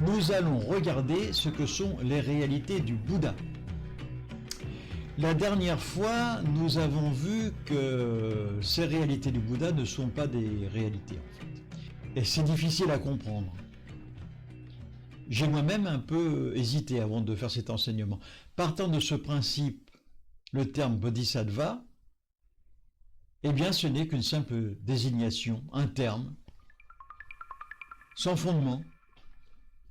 nous allons regarder ce que sont les réalités du Bouddha. La dernière fois, nous avons vu que ces réalités du Bouddha ne sont pas des réalités en fait. Et c'est difficile à comprendre. J'ai moi-même un peu hésité avant de faire cet enseignement. Partant de ce principe, le terme bodhisattva, eh bien ce n'est qu'une simple désignation, un terme, sans fondement.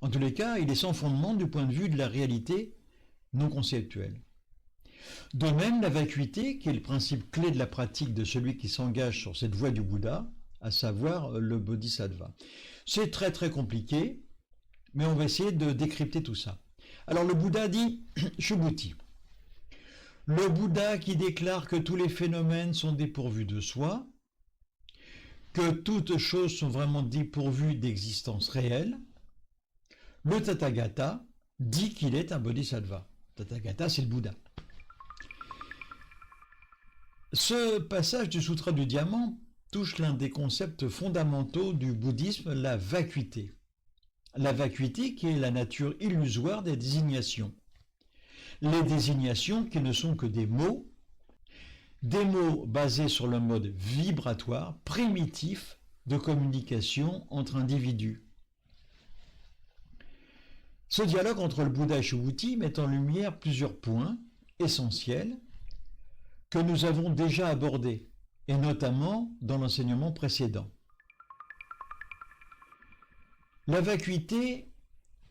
En tous les cas, il est sans fondement du point de vue de la réalité non conceptuelle. De même, la vacuité, qui est le principe clé de la pratique de celui qui s'engage sur cette voie du Bouddha, à savoir le bodhisattva. C'est très très compliqué, mais on va essayer de décrypter tout ça. Alors le Bouddha dit Subhuti. Le Bouddha qui déclare que tous les phénomènes sont dépourvus de soi, que toutes choses sont vraiment dépourvues d'existence réelle. Le Tathagata dit qu'il est un bodhisattva. Tathagata, c'est le Bouddha. Ce passage du Sutra du Diamant touche l'un des concepts fondamentaux du bouddhisme, la vacuité. La vacuité qui est la nature illusoire des désignations. Les désignations qui ne sont que des mots basés sur le mode vibratoire, primitif de communication entre individus. Ce dialogue entre le Bouddha et Subhuti met en lumière plusieurs points essentiels que nous avons déjà abordés, et notamment dans l'enseignement précédent. La vacuité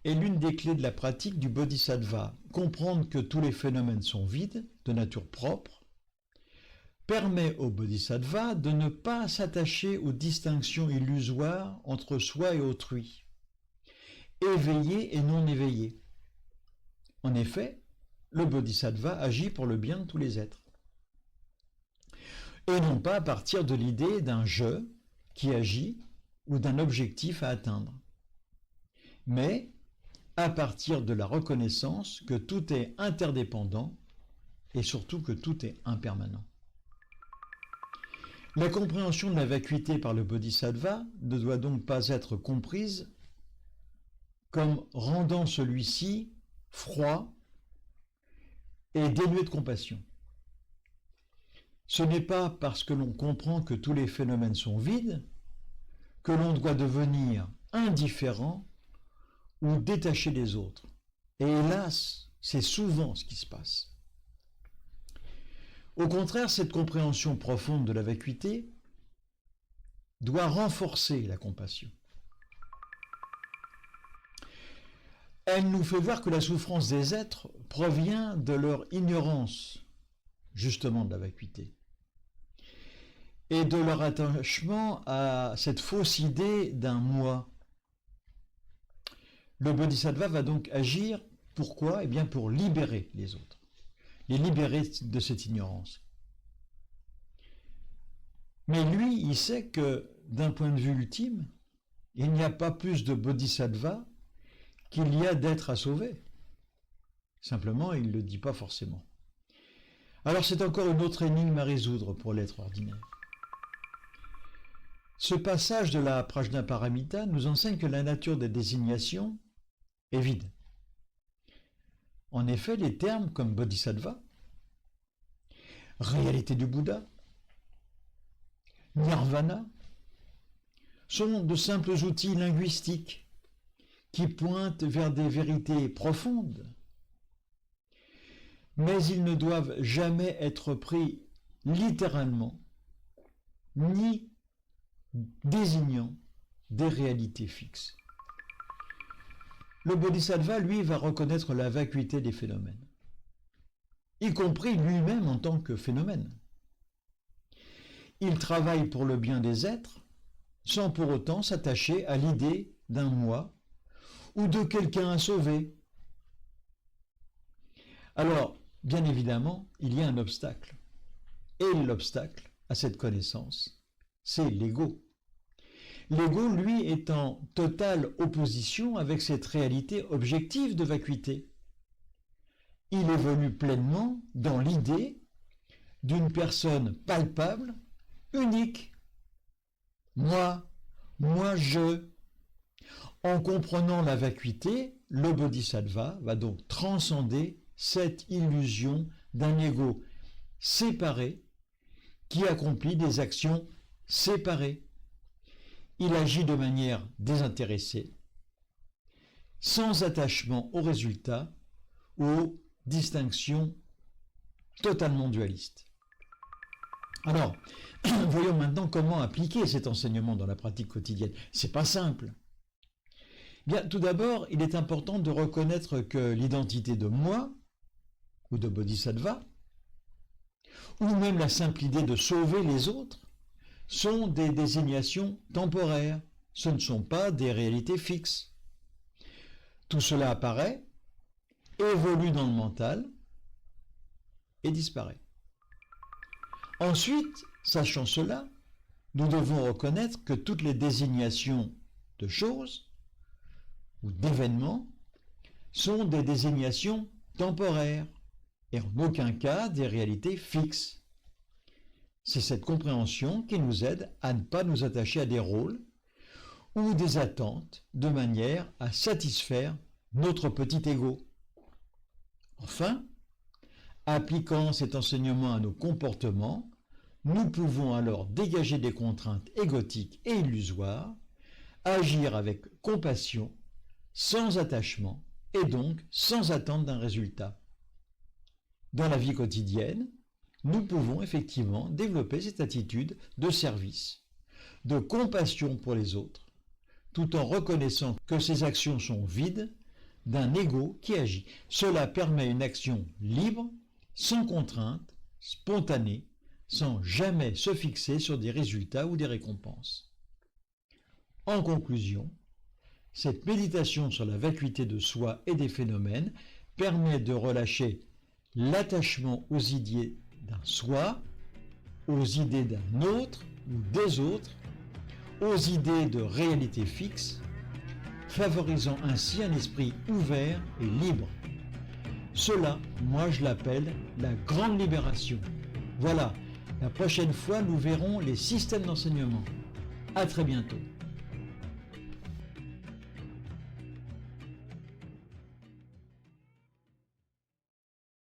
est l'une des clés de la pratique du bodhisattva. Comprendre que tous les phénomènes sont vides, de nature propre, permet au bodhisattva de ne pas s'attacher aux distinctions illusoires entre soi et autrui, éveillé et non éveillé. En effet, le bodhisattva agit pour le bien de tous les êtres. Et non pas à partir de l'idée d'un je qui agit ou d'un objectif à atteindre, mais à partir de la reconnaissance que tout est interdépendant et surtout que tout est impermanent. La compréhension de la vacuité par le bodhisattva ne doit donc pas être comprise comme rendant celui-ci froid et dénué de compassion. Ce n'est pas parce que l'on comprend que tous les phénomènes sont vides que l'on doit devenir indifférent ou détaché des autres. Et hélas, c'est souvent ce qui se passe. Au contraire, cette compréhension profonde de la vacuité doit renforcer la compassion. Elle nous fait voir que la souffrance des êtres provient de leur ignorance, justement de la vacuité, et de leur attachement à cette fausse idée d'un moi. Le bodhisattva va donc agir, pourquoi ? Eh bien pour libérer les autres, les libérer de cette ignorance. Mais lui, il sait que d'un point de vue ultime, il n'y a pas plus de bodhisattva qu'il y a d'êtres à sauver. Simplement, il ne le dit pas forcément. Alors c'est encore une autre énigme à résoudre pour l'être ordinaire. Ce passage de la Prajnaparamita nous enseigne que la nature des désignations est vide. En effet, les termes comme bodhisattva, réalité du Bouddha, nirvana, sont de simples outils linguistiques qui pointent vers des vérités profondes, mais ils ne doivent jamais être pris littéralement, ni désignant des réalités fixes. Le bodhisattva, lui, va reconnaître la vacuité des phénomènes, y compris lui-même en tant que phénomène. Il travaille pour le bien des êtres, sans pour autant s'attacher à l'idée d'un moi ou de quelqu'un à sauver. Alors, bien évidemment, il y a un obstacle. Et l'obstacle à cette connaissance, c'est l'ego. L'ego, lui, est en totale opposition avec cette réalité objective de vacuité. Il évolue pleinement dans l'idée d'une personne palpable, unique. Moi, je. En comprenant la vacuité, le bodhisattva va donc transcender cette illusion d'un ego séparé qui accomplit des actions séparées. Il agit de manière désintéressée, sans attachement aux résultats ou aux distinctions totalement dualistes. Alors, voyons maintenant comment appliquer cet enseignement dans la pratique quotidienne. C'est pas simple. Bien, tout d'abord, il est important de reconnaître que l'identité de moi, ou de bodhisattva, ou même la simple idée de sauver les autres, sont des désignations temporaires. Ce ne sont pas des réalités fixes. Tout cela apparaît, évolue dans le mental et disparaît. Ensuite, sachant cela, nous devons reconnaître que toutes les désignations de choses ou d'événements sont des désignations temporaires et en aucun cas des réalités fixes. C'est cette compréhension qui nous aide à ne pas nous attacher à des rôles ou des attentes de manière à satisfaire notre petit ego. Enfin, appliquant cet enseignement à nos comportements, nous pouvons alors dégager des contraintes égotiques et illusoires, agir avec compassion, sans attachement et donc sans attente d'un résultat. Dans la vie quotidienne, nous pouvons effectivement développer cette attitude de service, de compassion pour les autres, tout en reconnaissant que ces actions sont vides d'un ego qui agit. Cela permet une action libre, sans contrainte, spontanée, sans jamais se fixer sur des résultats ou des récompenses. En conclusion, cette méditation sur la vacuité de soi et des phénomènes permet de relâcher l'attachement aux idées d'un soi, aux idées d'un autre ou des autres, aux idées de réalité fixe, favorisant ainsi un esprit ouvert et libre. Cela, moi je l'appelle la grande libération. Voilà, la prochaine fois nous verrons les systèmes d'enseignement. À très bientôt.